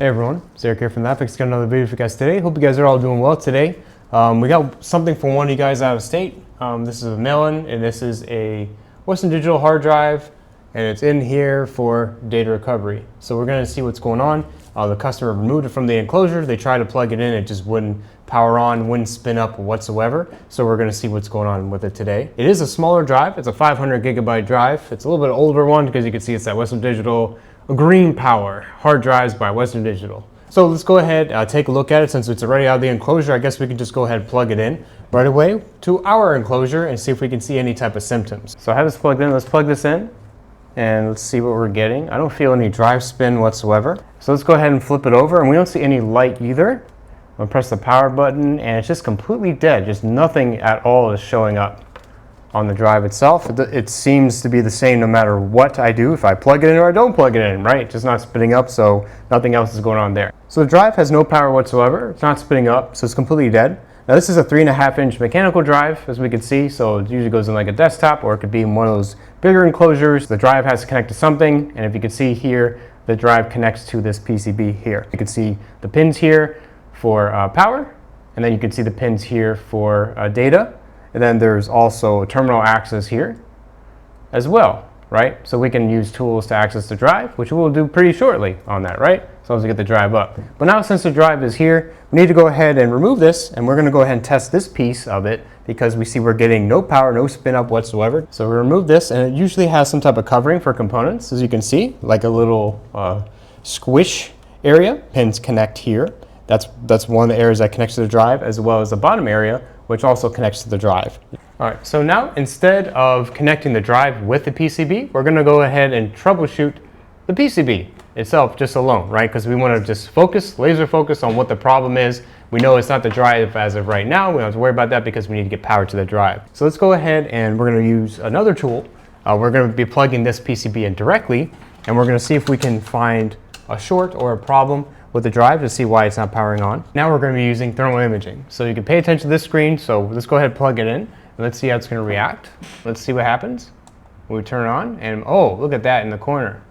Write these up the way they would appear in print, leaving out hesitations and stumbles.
Hey everyone, it's Eric here from Netflix. Got another video for you guys today. Hope you guys are all doing well today. We got something for one of you guys out of state. This is a mail-in, and this is a Western Digital hard drive, and it's in here for data recovery. So we're going to see what's going on. The customer removed it from the enclosure. They tried to plug it in, it just wouldn't power on, wouldn't spin up whatsoever. So we're going to see what's going on with it today. It is a smaller drive. It's a 500 gigabyte drive. It's a little bit older one because you can see it's that Western Digital green power hard drives by Western Digital. So let's go ahead, take a look at it. Since it's already out of the enclosure, I guess we can just go ahead and plug it in right away to our enclosure and see if we can see any type of symptoms. So I have this plugged in. Let's plug this in and let's see what we're getting. I don't feel any drive spin whatsoever. So let's go ahead and flip it over, and we don't see any light either. I'm gonna press the power button and it's just completely dead. Just nothing at all is showing up on the drive itself. It seems to be the same no matter what I do, if I plug it in or I don't plug it in, right? Just not spinning up, so nothing else is going on there. So the drive has no power whatsoever. It's not spinning up, so it's completely dead. Now this is a 3.5-inch mechanical drive, as we can see, so it usually goes in like a desktop, or it could be in one of those bigger enclosures. The drive has to connect to something, and if you can see here, the drive connects to this PCB here. You can see the pins here for power, and then you can see the pins here for data. And then there's also a terminal access here as well, right? So we can use tools to access the drive, which we'll do pretty shortly on that, right? As long as we get the drive up. But now since the drive is here, we need to go ahead and remove this, and we're gonna go ahead and test this piece of it because we see we're getting no power, no spin up whatsoever. So we remove this, and it usually has some type of covering for components, as you can see, like a little squish area. Pins connect here. That's one of the areas that connects to the drive, as well as the bottom area, which also connects to the drive. All right, so now instead of connecting the drive with the PCB, we're gonna go ahead and troubleshoot the PCB itself just alone, right? Because we wanna just focus, laser focus on what the problem is. We know it's not the drive as of right now. We don't have to worry about that because we need to get power to the drive. So let's go ahead and we're gonna use another tool. We're gonna be plugging this PCB in directly, and we're gonna see if we can find a short or a problem with the drive to see why it's not powering on. Now we're going to be using thermal imaging. So you can pay attention to this screen. So let's go ahead and plug it in and let's see how it's going to react. Let's see what happens when we turn it on. And oh, look at that in the corner.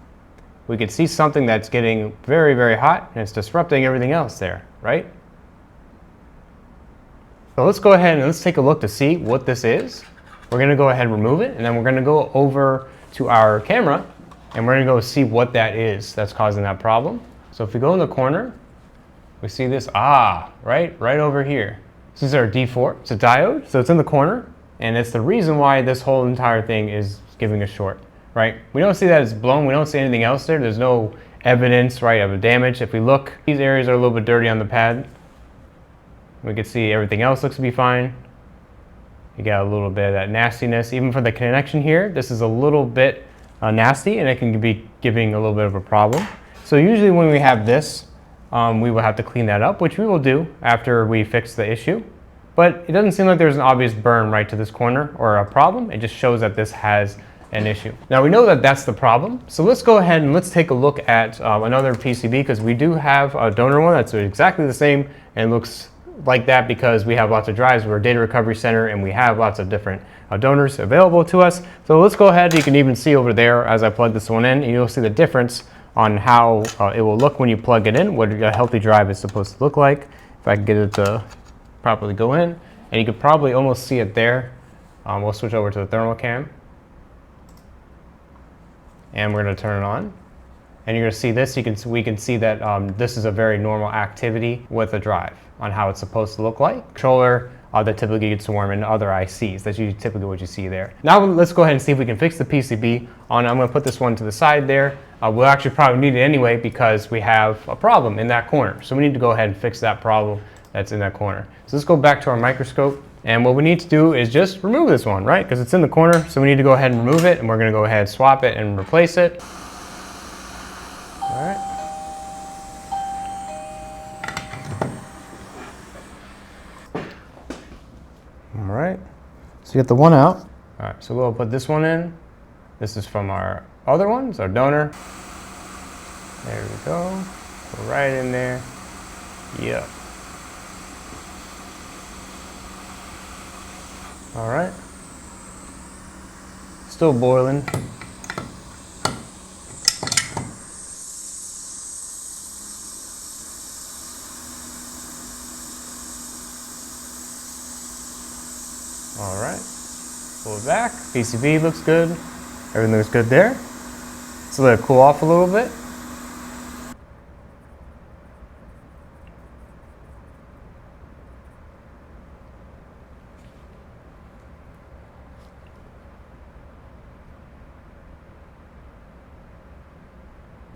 We can see something that's getting very, very hot, and it's disrupting everything else there, right? So let's go ahead and let's take a look to see what this is. We're going to go ahead and remove it, and then we're going to go over to our camera and we're going to go see what that is that's causing that problem. So if we go in the corner, we see this, right over here. This is our D4, it's a diode, so it's in the corner, and it's the reason why this whole entire thing is giving a short, right? We don't see that it's blown, we don't see anything else there, there's no evidence, right, of a damage. If we look, these areas are a little bit dirty on the pad. We can see everything else looks to be fine. You got a little bit of that nastiness. Even for the connection here, this is a little bit nasty, and it can be giving a little bit of a problem. So usually when we have this, we will have to clean that up, which we will do after we fix the issue. But it doesn't seem like there's an obvious burn right to this corner or a problem. It just shows that this has an issue. Now we know that that's the problem. So let's go ahead and let's take a look at another PCB, because we do have a donor one that's exactly the same and looks like that, because we have lots of drives. We're a data recovery center and we have lots of different donors available to us. So let's go ahead. You can even see over there as I plug this one in, and you'll see the difference on how it will look when you plug it in, what a healthy drive is supposed to look like. If I can get it to properly go in, and you could probably almost see it there. We'll switch over to the thermal cam, and we're going to turn it on. And you're going to see this. We can see that this is a very normal activity with a drive on how it's supposed to look like. Controller that typically gets warm, and other ICs. That's usually typically what you see there. Now let's go ahead and see if we can fix the PCB on. I'm going to put this one to the side there. We'll actually probably need it anyway because we have a problem in that corner. So we need to go ahead and fix that problem that's in that corner. So let's go back to our microscope. And what we need to do is just remove this one, right? Because it's in the corner. So we need to go ahead and remove it, and we're going to go ahead and swap it and replace it. All right. All right. So you get the one out. All right. So we'll put this one in. This is from our other ones, our donor. There we go. Go right in there. Yep. All right. Still boiling. All right, pull it back. PCB looks good. Everything looks good there. Let's let it cool off a little bit.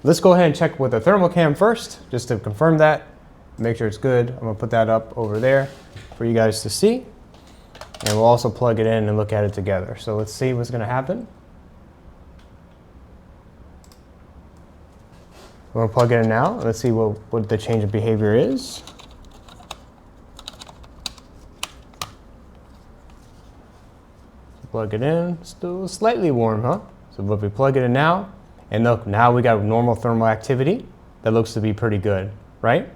Let's go ahead and check with the thermal cam first, just to confirm that, make sure it's good. I'm gonna put that up over there for you guys to see. And we'll also plug it in and look at it together. So let's see what's gonna happen. We're gonna plug it in now. Let's see what the change of behavior is. Plug it in, still slightly warm, huh? So if we plug it in now, and look, now we got normal thermal activity. That looks to be pretty good, right?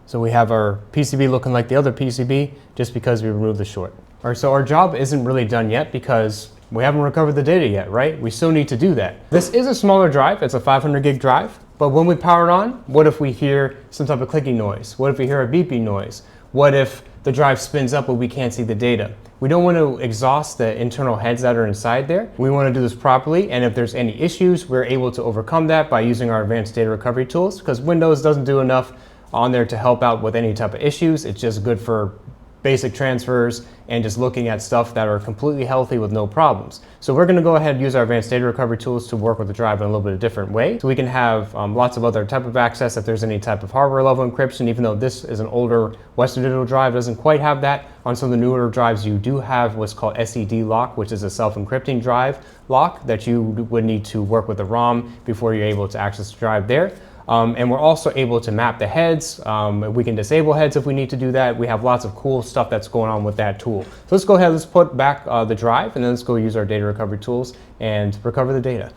So we have our PCB looking like the other PCB just because we removed the short. All right, so our job isn't really done yet because we haven't recovered the data yet, right? We still need to do that. This is a smaller drive, it's a 500 gig drive, but when we power it on, what if we hear some type of clicking noise? What if we hear a beeping noise? What if the drive spins up but we can't see the data? We don't want to exhaust the internal heads that are inside there. We want to do this properly, and if there's any issues, we're able to overcome that by using our advanced data recovery tools, because Windows doesn't do enough on there to help out with any type of issues. It's just good for basic transfers and just looking at stuff that are completely healthy with no problems. So we're going to go ahead and use our advanced data recovery tools to work with the drive in a little bit of a different way. So we can have lots of other type of access if there's any type of hardware level encryption, even though this is an older Western Digital drive, doesn't quite have that. On some of the newer drives, you do have what's called SED lock, which is a self-encrypting drive lock that you would need to work with the ROM before you're able to access the drive there. And we're also able to map the heads. We can disable heads if we need to do that. We have lots of cool stuff that's going on with that tool. So let's go ahead, let's put back the drive, and then let's go use our data recovery tools and recover the data.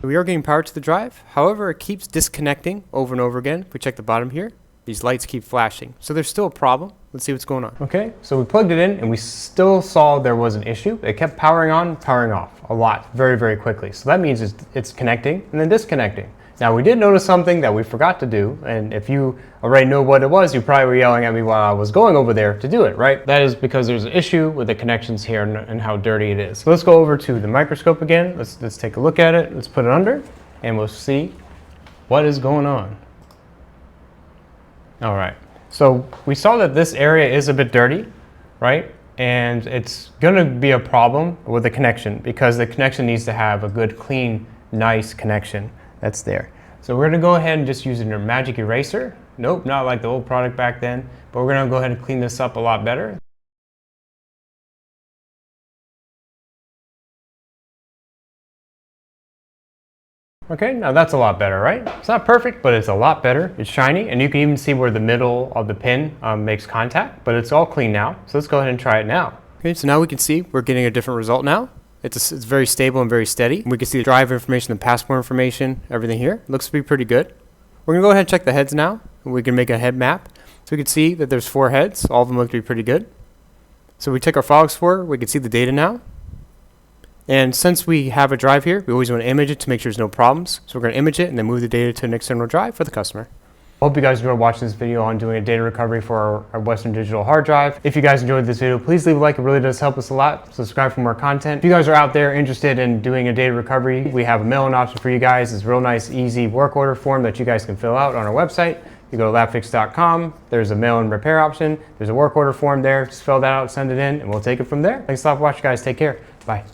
We are getting power to the drive. However, it keeps disconnecting over and over again. If we check the bottom here, these lights keep flashing. So there's still a problem. Let's see what's going on. Okay, so we plugged it in and we still saw there was an issue. It kept powering on, powering off a lot, very, very quickly. So that means it's connecting and then disconnecting. Now we did notice something that we forgot to do, and if you already know what it was, you probably were yelling at me while I was going over there to do it, right? That is because there's an issue with the connections here and how dirty it is. So let's go over to the microscope again. Let's take a look at it. Let's put it under and we'll see what is going on. All right, so we saw that this area is a bit dirty, right? And it's gonna be a problem with the connection because the connection needs to have a good, clean, nice connection that's there. So we're gonna go ahead and just use a magic eraser. Nope, not like the old product back then, but we're gonna go ahead and clean this up a lot better. Okay, now that's a lot better, right? It's not perfect, but it's a lot better. It's shiny, and you can even see where the middle of the pin makes contact, but it's all clean now. So let's go ahead and try it now. Okay, so now we can see we're getting a different result now. It's very stable and very steady. We can see the drive information, the passport information, everything here. It looks to be pretty good. We're gonna go ahead and check the heads now. We can make a head map. So we can see that there's 4 heads. All of them look to be pretty good. So we take our file explorer, we can see the data now. And since we have a drive here, we always want to image it to make sure there's no problems. So we're going to image it and then move the data to an external drive for the customer. I hope you guys enjoyed watching this video on doing a data recovery for our Western Digital hard drive. If you guys enjoyed this video, please leave a like. It really does help us a lot. Subscribe for more content. If you guys are out there interested in doing a data recovery, we have a mail-in option for you guys. It's a real nice, easy work order form that you guys can fill out on our website. You go to labfix.com. There's a mail-in repair option. There's a work order form there. Just fill that out, send it in, and we'll take it from there. Thanks a lot for watching, guys. Take care. Bye.